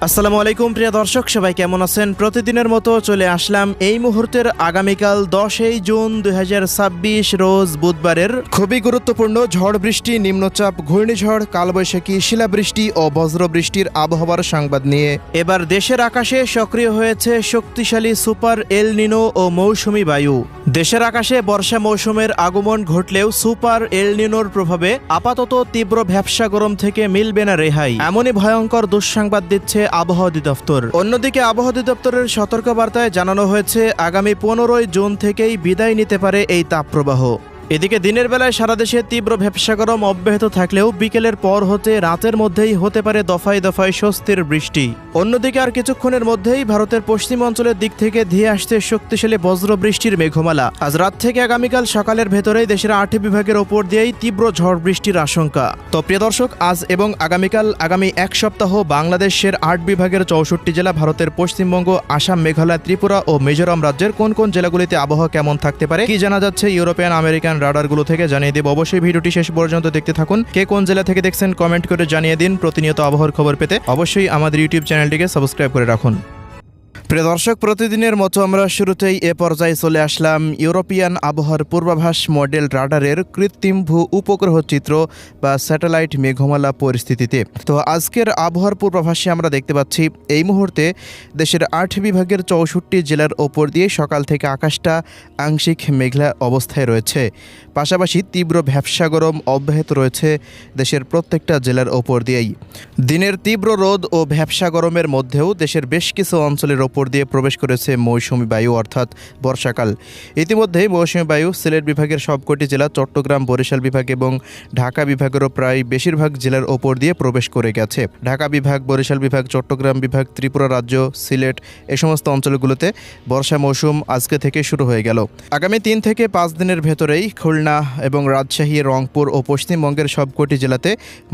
আসসালামু আলাইকুম প্রিয় দর্শক, সবাই কেমন আছেন? প্রতিদিনের মতো চলে আসলাম এই মুহূর্তের আগামীকাল 10 জুন 2026 রোজ বুধবারের খুবই গুরুত্বপূর্ণ ঝড় বৃষ্টি, নিম্নচাপ, ঘূর্ণিঝড়, কালবৈশাখী, শিলাবৃষ্টি ও বজ্রবৃষ্টির আবহাওয়ার সংবাদ নিয়ে। এবার দেশের আকাশে সক্রিয় হয়েছে শক্তিশালী সুপার এল নিনো ও মৌসুমী বায়ু। দেশের আকাশে বর্ষা মৌসুমের আগমন ঘটলেও সুপার এল নিনোর প্রভাবে আপাতত তীব্র ভ্যাপসা গরম থেকে মিলবে না রেহাই, এমনই ভয়ঙ্কর দুঃসংবাদ দিচ্ছে আবহাওয়া অধিদপ্তর। অন্যদিকে আবহাওয়া অধিদপ্তরের সতর্কবার্তায় জানানো হয়েছে আগামী 15 জুন থেকেই বিদায় নিতে পারে এই তাপপ্রবাহ। এদিকে দিনের বেলায় সারা দেশে তীব্র ভ্যাপসা গরম অব্যাহত থাকলেও বিকেলের পর হতে রাতের মধ্যেই হতে পারে দফায় দফায় স্বস্তির বৃষ্টি। অন্যদিকে আর কিছুক্ষণের মধ্যেই ভারতের পশ্চিম অঞ্চলের দিক থেকে ধেয়ে আসছে শক্তিশালী বজ্র বৃষ্টির মেঘমালা। আজ রাত থেকে আগামীকাল সকালের ভেতরেই দেশের 8 বিভাগের ওপর দিয়েই তীব্র ঝড় বৃষ্টির আশঙ্কা। তো প্রিয় দর্শক, আজ এবং আগামীকাল আগামী এক সপ্তাহ বাংলাদেশের 8 বিভাগের 64 জেলা, ভারতের পশ্চিমবঙ্গ, আসাম, মেঘালয়, ত্রিপুরা ও মিজোরাম রাজ্যের কোন কোন জেলাগুলিতে আবহাওয়া কেমন থাকতে পারে, কি জানা যাচ্ছে ইউরোপিয়ান আমেরিকান রাডারগুলো থেকে জানিয়ে দেব। অবশ্যই ভিডিওটি শেষ পর্যন্ত দেখতে থাকুন। কে কোন জেলা থেকে দেখছেন কমেন্ট করে জানিয়ে দিন। প্রতিনিয়ত আবহাওয়ার খবর পেতে অবশ্যই আমাদের ইউটিউব চ্যানেলটিকে সাবস্ক্রাইব করে রাখুন। প্রিয় দর্শক, প্রতিদিনের মতো আমরা শুরুতেই এ পর্যায়ে চলে আসলাম ইউরোপিয়ান আবহাওয়ার পূর্বাভাস মডেল রাডারের কৃত্রিম ভূ উপগ্রহ চিত্র বা স্যাটেলাইট মেঘমালা পরিস্থিতিতে। তো আজকের আবহাওয়ার পূর্বাভাসে আমরা দেখতে পাচ্ছি এই মুহূর্তে দেশের 8 বিভাগের 64 জেলার ওপর দিয়ে সকাল থেকে আকাশটা আংশিক মেঘলা অবস্থায় রয়েছে। পাশাপাশি তীব্র ভ্যাপসা গরম অব্যাহত রয়েছে দেশের প্রত্যেকটা জেলার ওপর দিয়েই। দিনের তীব্র রোদ ও ভ্যাপসা গরমের মধ্যেও দেশের বেশ কিছু অঞ্চলের ওপর দিয়ে প্রবেশ করেছে মৌসুমী বায়ু অর্থাৎ বর্ষাকাল। ইতিমধ্যেই মৌসুমী বায়ু সিলেট বিভাগের সবকটি জেলা, চট্টগ্রাম, বরিশাল বিভাগ এবং ঢাকা বিভাগেরও প্রায় বেশিরভাগ জেলার ওপর দিয়ে প্রবেশ করে গেছে। ঢাকা বিভাগ, বরিশাল বিভাগ, চট্টগ্রাম বিভাগ, ত্রিপুরা রাজ্য, সিলেট এই সমস্ত অঞ্চলগুলোতে বর্ষা মৌসুম আজকে থেকে শুরু হয়ে গেল। আগামী 3 থেকে 5 দিনের ভেতরেই খুলনা এবং রাজশাহী, রংপুর ও পশ্চিমবঙ্গের সবকটি জেলাতে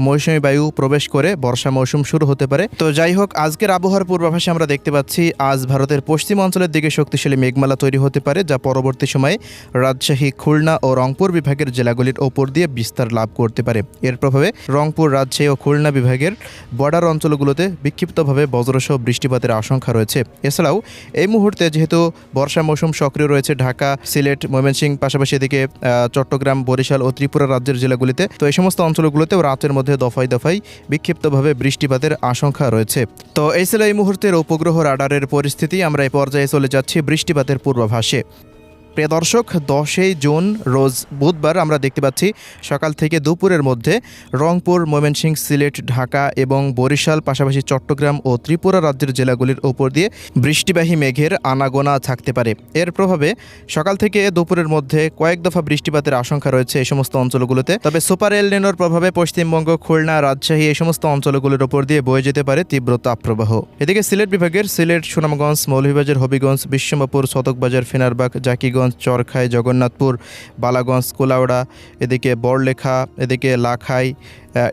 মৌসুমী বায়ু প্রবেশ করে বর্ষা মৌসুম শুরু হতে পারে। তো যাই হোক, আজকের আবহাওয়ার পূর্বাভাসে আমরা দেখতে পাচ্ছি আজ ভারতের পশ্চিম অঞ্চলের দিকে শক্তিশালী মেঘমালা তৈরি হতে পারে, যা পরবর্তী সময়ে রাজশাহী, খুলনা ও রংপুর বিভাগের জেলাগুলির ওপর দিয়ে বিস্তার লাভ করতে পারে। এর প্রভাবে রংপুর, রাজশাহী ও খুলনা বিভাগের বর্ডার অঞ্চলগুলোতে বিক্ষিপ্তভাবে বজ্রসহ বৃষ্টিপাতের আশঙ্কা রয়েছে। এছাড়াও এই মুহূর্তে যেহেতু বর্ষা মৌসুম সক্রিয় রয়েছে ঢাকা, সিলেট, ময়মনসিংহ, পাশাপাশি এদিকে চট্টগ্রাম, বরিশাল ও ত্রিপুরা রাজ্যের জেলাগুলিতে, তো এই সমস্ত অঞ্চলগুলোতেও রাতের মধ্যে দফায় দফায় বিক্ষিপ্তভাবে বৃষ্টিপাতের আশঙ্কা রয়েছে। তো এই ছিল এই মুহূর্তের উপগ্রহ রাডারের পরিস্থিতি। আমরা এই পর্যায়ে চলে যাচ্ছি বৃষ্টিপাতের পূর্বাভাসে। প্রিয় দর্শক, 10 জুন রোজ বুধবার আমরা দেখতে পাচ্ছি সকাল থেকে দুপুরের মধ্যে রংপুর, ময়মনসিংহ, সিলেট, ঢাকা এবং বরিশাল, পাশাপাশি চট্টগ্রাম ও ত্রিপুরা রাজ্যের জেলাগুলির ওপর দিয়ে বৃষ্টিবাহী মেঘের আনাগোনা থাকতে পারে। এর প্রভাবে সকাল থেকে দুপুরের মধ্যে কয়েক দফা বৃষ্টিপাতের আশঙ্কা রয়েছে এই সমস্ত অঞ্চলগুলোতে। তবে সুপার এল নিনোর প্রভাবে পশ্চিমবঙ্গ, খুলনা, রাজশাহী এই সমস্ত অঞ্চলগুলির ওপর দিয়ে বয়ে যেতে পারে তীব্র তাপপ্রবাহ। এদিকে সিলেট বিভাগের সিলেট, সুনামগঞ্জ, মৌলভীবাজার, হবিগঞ্জ, বিশ্বম্ভরপুর, সদকবাজার, ফেনারবাগ, জাকিগঞ্জ, চরখাই, জগন্নাথপুর, বালাগঞ্জ, কোলাউড়া, এদিকে বড়লেখা, এদিকে লাখাই,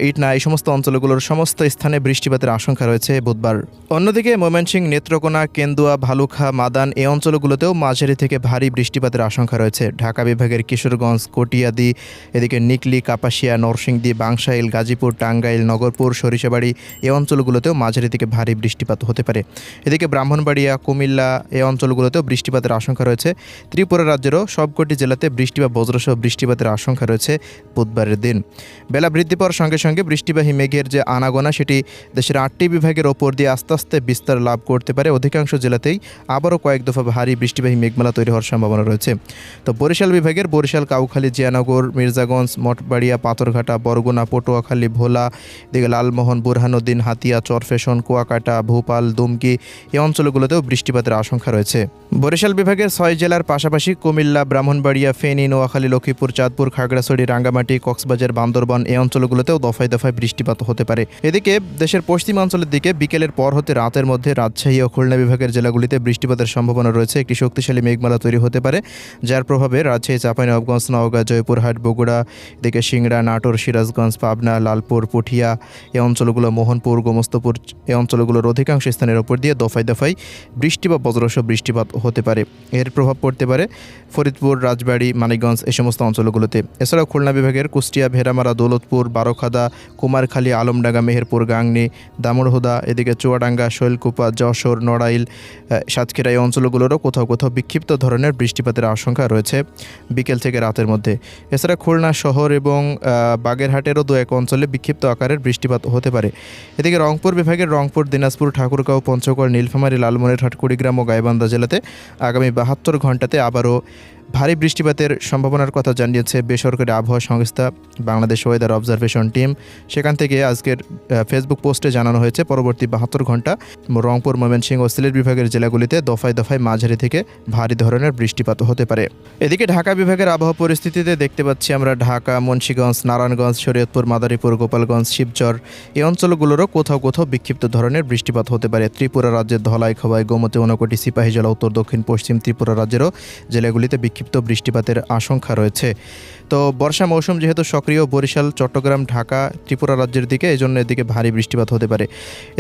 ইটনা এই সমস্ত অঞ্চলগুলোর সমস্ত স্থানে বৃষ্টিপাতের আশঙ্কা রয়েছে বুধবার। অন্যদিকে ময়মনসিংহ, নেত্রকোনা, কেন্দুয়া, ভালুখা, মাদান এই অঞ্চলগুলোতেও মাঝারি থেকে ভারী বৃষ্টিপাতের আশঙ্কা রয়েছে। ঢাকা বিভাগের কিশোরগঞ্জ, কটিয়াদি, এদিকে নিকলি, কাপাসিয়া, নরসিংদী, বাংশাইল, গাজীপুর, টাঙ্গাইল, নগরপুর, সরিষাবাড়ি এই অঞ্চলগুলোতেও মাঝারি থেকে ভারী বৃষ্টিপাত হতে পারে। এদিকে ব্রাহ্মণবাড়িয়া, কুমিল্লা এই অঞ্চলগুলোতেও বৃষ্টিপাতের আশঙ্কা রয়েছে। ত্রিপুরা রাজ্যেরও সবকটি জেলাতে বৃষ্টি বা বজ্রসহ বৃষ্টিপাতের আশঙ্কা রয়েছে বুধবারের দিন। বেলা বৃদ্ধি পাওয়ার সঙ্গে সঙ্গে বৃষ্টিবাহী মেঘের যে আনাগোনা সেটি দেশের 8টি বিভাগের ওপর দিয়ে আস্তে আস্তে বিস্তার লাভ করতে পারে। অধিকাংশ জেলাতেই আবারও কয়েক দফা ভারী বৃষ্টিবাহী মেঘমালা তৈরি হওয়ার সম্ভাবনা রয়েছে। তো বরিশাল বিভাগের বরিশাল, কাউখালী, জিয়ানগর, মির্জাগঞ্জ, মঠবাড়িয়া, পাথরঘাটা, বরগুনা, পটুয়াখালী, ভোলা, এদিকে লালমোহন, বুরহানুদ্দিন, হাতিয়া, চরফেশন, কুয়াকাটা, ভোপাল, দুমকি এই অঞ্চলগুলোতেও বৃষ্টিপাতের আশঙ্কা রয়েছে। বরিশাল বিভাগের 6 জেলার পাশাপাশি কুমিল্লা, ব্রাহ্মণবাড়িয়া, ফেনী, নোয়াখালী, লক্ষ্মীপুর, চাঁদপুর, খাগড়াছড়ি, রাঙ্গামাটি, কক্সবাজার, বান্দরবান এই অঞ্চলগুলোতেও দফায় দফায় বৃষ্টিপাত হতে পারে। এদিকে দেশের পশ্চিমাঞ্চলের দিকে বিকেলের পর হতে রাতের মধ্যে রাজশাহী ও খুলনা বিভাগের জেলাগুলিতে বৃষ্টিপাতের সম্ভাবনা রয়েছে। একটি শক্তিশালী মেঘমালা তৈরি হতে পারে, যার প্রভাবে রাজশাহী, চাঁপাইনবাবগঞ্জ, নওগাঁ, জয়পুরহাট, বগুড়া, এদিকে সিংড়া, নাটোর, সিরাজগঞ্জ, পাবনা, লালপুর, পুঠিয়া এই অঞ্চলগুলো, মোহনপুর, গোমস্তপুর এই অঞ্চলগুলোর অধিকাংশ স্থানের ওপর দিয়ে দফায় দফায় বৃষ্টি বা বজ্রসহ বৃষ্টিপাত হতে পারে। এর প্রভাব পড়তে পারে ফরিদপুর, রাজবাড়ী, মানিকগঞ্জ এই সমস্ত অঞ্চলগুলোতে। এছাড়াও খুলনা বিভাগের কুষ্টিয়া, ভেড়ামারা, দৌলতপুর, বারোখা, চাঁদা, কুমারখালী, আলমডাঙ্গা, মেহেরপুর, গাংনী, দামুড়হুদা, এদিকে চুয়াডাঙ্গা, শৈলকুপা, যশোর, নড়াইল, সাতক্ষীরা এই অঞ্চলগুলোরও কোথাও কোথাও বিক্ষিপ্ত ধরনের বৃষ্টিপাতের আশঙ্কা রয়েছে বিকেল থেকে রাতের মধ্যে। এছাড়া খুলনা শহর এবং বাগেরহাটেরও দু এক অঞ্চলে বিক্ষিপ্ত আকারের বৃষ্টিপাত হতে পারে। এদিকে রংপুর বিভাগের রংপুর, দিনাজপুর, ঠাকুরগাঁও, পঞ্চগড়, নীলফামারী, লালমনিরহাট, কুড়িগ্রাম ও গাইবান্ধা জেলাতে আগামী 72 ঘন্টাতে আবারও ভারী বৃষ্টিপাতের সম্ভাবনার কথা জানিয়েছে বেসরকারি আবহাওয়া সংস্থা বাংলাদেশ ওয়েদার অবজারভেশন টিম। সেখান থেকে আজকের ফেসবুক পোস্টে জানানো হয়েছে পরবর্তী 72 ঘন্টা রংপুর, ময়মনসিংহ ও সিলেট বিভাগের জেলাগুলিতে দফায় দফায় মাঝারি থেকে ভারী ধরনের বৃষ্টিপাত হতে পারে। এদিকে ঢাকা বিভাগের আবহাওয়া পরিস্থিতিতে দেখতে পাচ্ছি আমরা ঢাকা, মুন্সিগঞ্জ, নারায়ণগঞ্জ, শরীয়তপুর, মাদারীপুর, গোপালগঞ্জ, শিবচর এই অঞ্চলগুলোরও কোথাও কোথাও বিক্ষিপ্ত ধরনের বৃষ্টিপাত হতে পারে। ত্রিপুরা রাজ্যের ধলাই, খোয়াই, গোমতী, ঊনকোটি, সিপাহীজলা, উত্তর দক্ষিণ পশ্চিম ত্রিপুরা রাজ্যেরও জেলাগুলিতে বিক্ষিপ্ত বৃষ্টিপাতের আশঙ্কা রয়েছে। তো বর্ষা মৌসুম যেহেতু সক্রিয়, বরিশাল, চট্টগ্রাম, ঢাকা, ত্রিপুরা রাজ্যের দিকে, এই জন্য এদিকে ভারী বৃষ্টিপাত হতে পারে।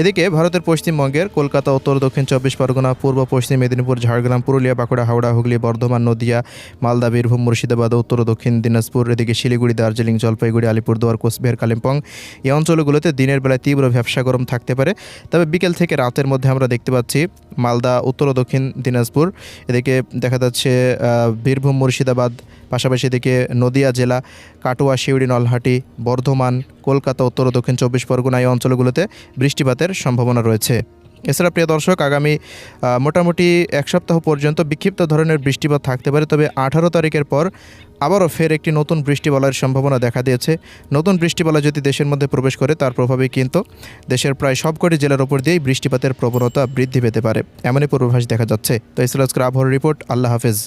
এদিকে ভারতের পশ্চিমবঙ্গের কলকাতা, উত্তর দক্ষিণ 24 পরগনা, পূর্ব পশ্চিম মেদিনীপুর, ঝাড়গ্রাম, পুরুলিয়া, বাঁকুড়া, হাওড়া, হুগলি, বর্ধমান, নদিয়া, মালদা, বীরভূম, মুর্শিদাবাদ, উত্তর দক্ষিণ দিনাজপুর, এদিকে শিলিগুড়ি, দার্জিলিং, জলপাইগুড়ি, আলিপুরদুয়ার, কোচবিহার, কালিম্পং এই অঞ্চলগুলোতে দিনের বেলায় তীব্র ভ্যাপসা গরম থাকতে পারে। তবে বিকেল থেকে রাতের মধ্যে আমরা দেখতে পাচ্ছি মালদা, উত্তর ও দক্ষিণ দিনাজপুর, এদিকে দেখা যাচ্ছে বীরভূম, মুর্শিদাবাদ, পাশাপাশি এদিকে নদিয়া জেলা, কাটোয়া, শিউড়ি, নলহাটি, বর্ধমান, কলকাতা, উত্তর ও দক্ষিণ 24 পরগনা এই অঞ্চলগুলোতে বৃষ্টিপাতের সম্ভাবনা রয়েছে। এছাড়া প্রিয় দর্শক, আগামী মোটামুটি এক সপ্তাহ পর্যন্ত বিক্ষিপ্ত ধরনের বৃষ্টিপাত থাকতে পারে। তবে 18 তারিখের পর আবারও ফের একটি নতুন বৃষ্টিবলয়ের সম্ভাবনা দেখা দিয়েছে। নতুন বৃষ্টিবলয় যদি দেশের মধ্যে প্রবেশ করে তার প্রভাবে কিন্তু দেশের প্রায় সবকটি জেলার উপর দিয়েই বৃষ্টিপাতের প্রবণতা বৃদ্ধি পেতে পারে, এমনই পূর্বাভাস দেখা যাচ্ছে। তো এই ছিল আজকের আবহাওয়ার রিপোর্ট। আল্লাহ হাফেজ।